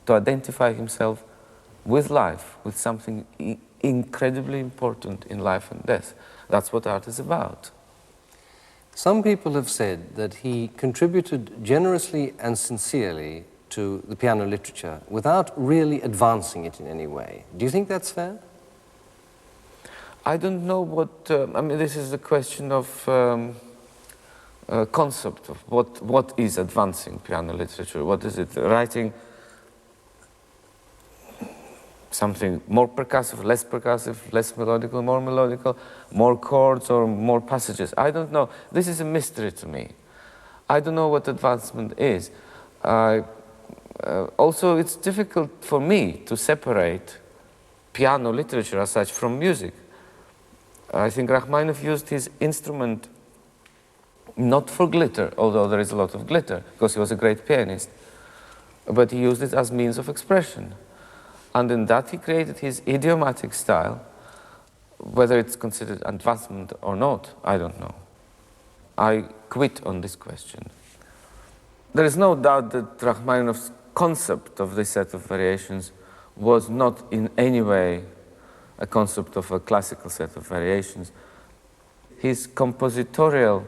to identify himself with life, with something incredibly important in life and death. That's what art is about. Some people have said that he contributed generously and sincerely to the piano literature without really advancing it in any way. Do you think that's fair? I don't know what, I mean, this is a question of concept of what is advancing piano literature. What is it? Writing something more percussive, less melodical, more melodical, more chords or more passages. I don't know. This is a mystery to me. I don't know what advancement is. Also, it's difficult for me to separate piano literature as such from music. I think Rachmaninoff used his instrument not for glitter, although there is a lot of glitter, because he was a great pianist, but he used it as means of expression. And in that he created his idiomatic style. Whether it's considered advancement or not, I don't know. I quit on this question. There is no doubt that Rachmaninoff's concept of this set of variations was not in any way a concept of a classical set of variations. His compositorial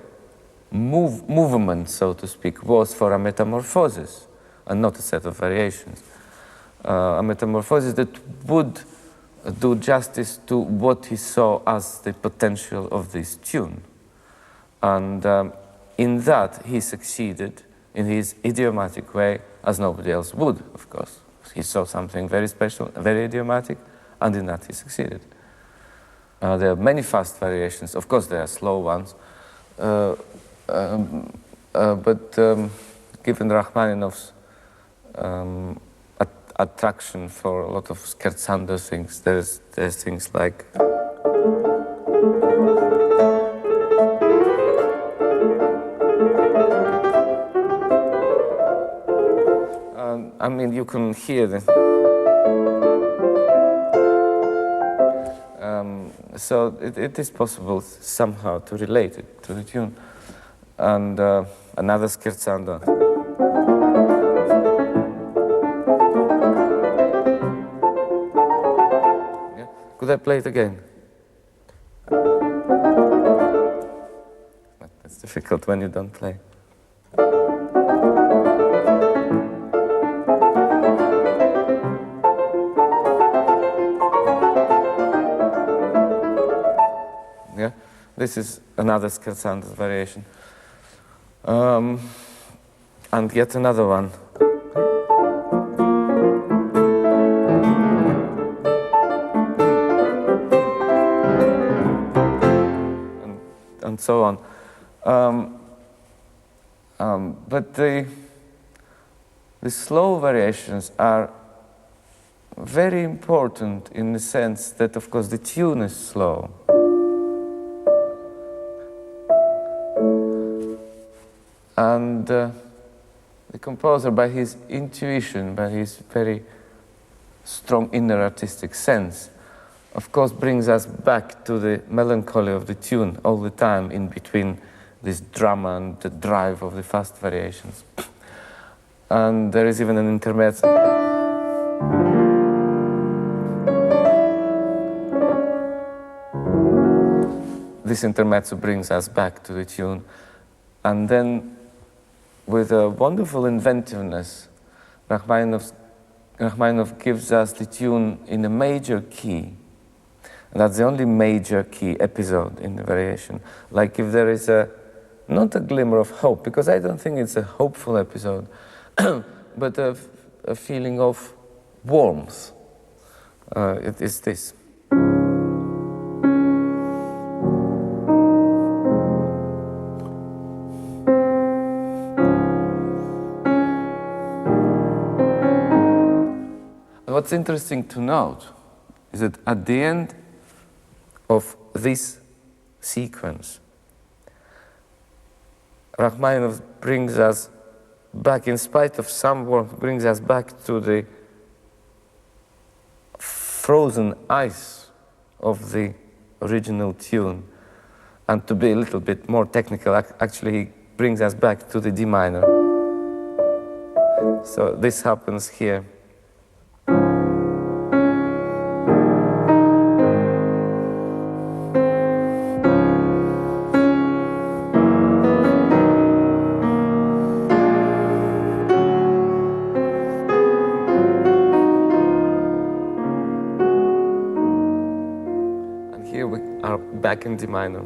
movement, so to speak, was for a metamorphosis and not a set of variations. A metamorphosis that would do justice to what he saw as the potential of this tune. And in that he succeeded in his idiomatic way, as nobody else would, of course. He saw something very special, very idiomatic, and in that he succeeded. There are many fast variations. Of course, there are slow ones. But given Rachmaninoff's attraction for a lot of scherzando things, there's things like I mean, you can hear the so it is possible somehow to relate it to the tune. And another scherzando. Yeah. Could I play it again? It's difficult when you don't play. Yeah, this is another scherzando variation. And yet another one. And so on. But the slow variations are very important in the sense that, of course, the tune is slow. And the composer, by his intuition, by his very strong inner artistic sense, of course, brings us back to the melancholy of the tune all the time in between this drama and the drive of the fast variations. And there is even an intermezzo. This intermezzo brings us back to the tune. And then, with a wonderful inventiveness, Rachmaninoff gives us the tune in a major key. And that's the only major key episode in the variation. Like if there is not a glimmer of hope, because I don't think it's a hopeful episode, but a feeling of warmth. It is this. What's interesting to note is that at the end of this sequence, Rachmaninoff brings us back, in spite of some warmth, brings us back to the frozen ice of the original tune. And to be a little bit more technical, actually he brings us back to the D minor. So this happens here. back in D minor.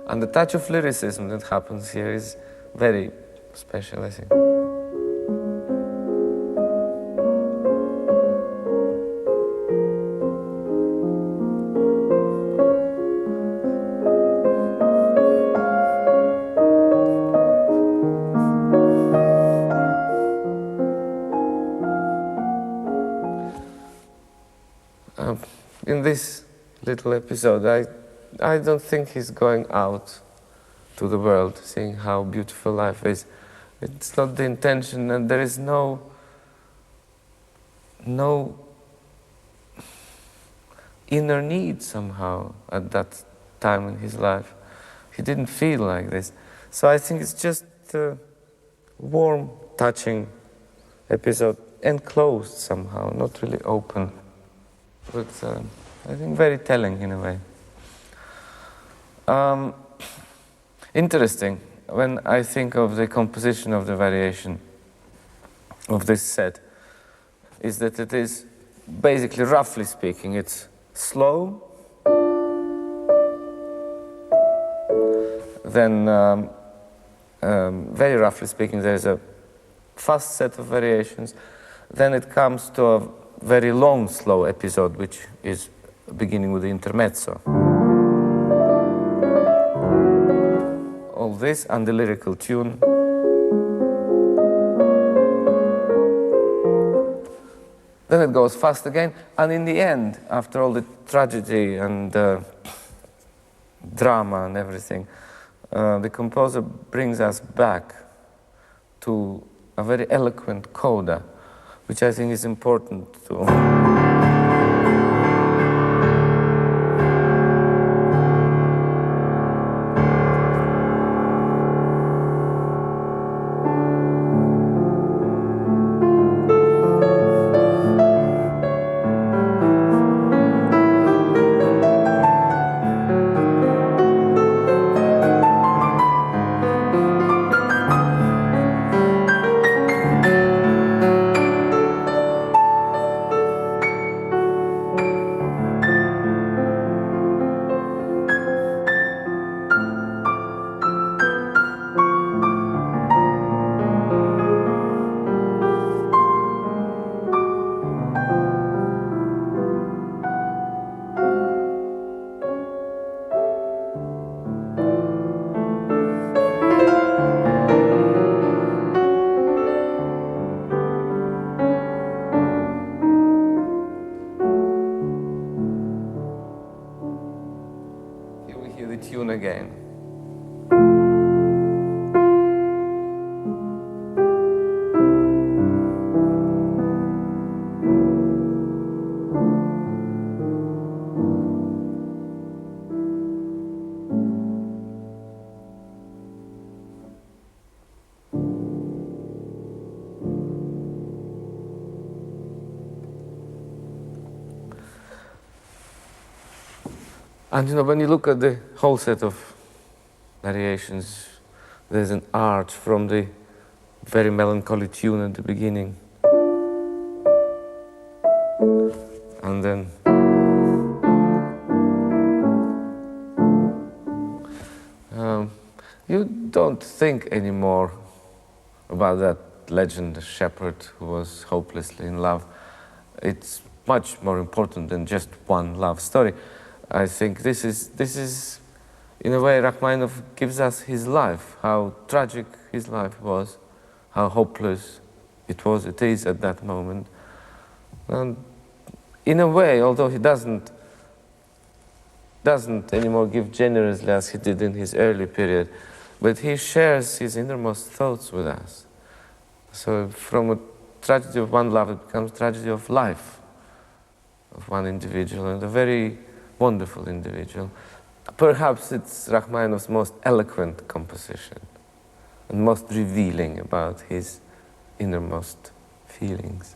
And the touch of lyricism that happens here is very special, I think. In this little episode, I don't think he's going out to the world, seeing how beautiful life is. It's not the intention, and there is no inner need somehow at that time in his life. He didn't feel like this. So I think it's just a warm, touching episode, enclosed somehow, not really open. But I think very telling in a way. Interesting, when I think of the composition of the variation of this set, is that it is basically, roughly speaking, it's slow, then very roughly speaking there's a fast set of variations, then it comes to a very long slow episode which is beginning with the intermezzo. All this and the lyrical tune. Then it goes fast again, and in the end, after all the tragedy and drama and everything, the composer brings us back to a very eloquent coda, which I think is important to... Tune again. And you know, when you look at the whole set of variations, there's an arch from the very melancholy tune at the beginning. And then you don't think anymore about that legend, the shepherd who was hopelessly in love. It's much more important than just one love story. I think this is, in a way, Rachmaninoff gives us his life, how tragic his life was, how hopeless it is at that moment. And in a way, although he doesn't anymore give generously as he did in his early period, but he shares his innermost thoughts with us. So from a tragedy of one love, it becomes tragedy of life, of one individual, and a very wonderful individual. Perhaps it's Rachmaninoff's most eloquent composition and most revealing about his innermost feelings.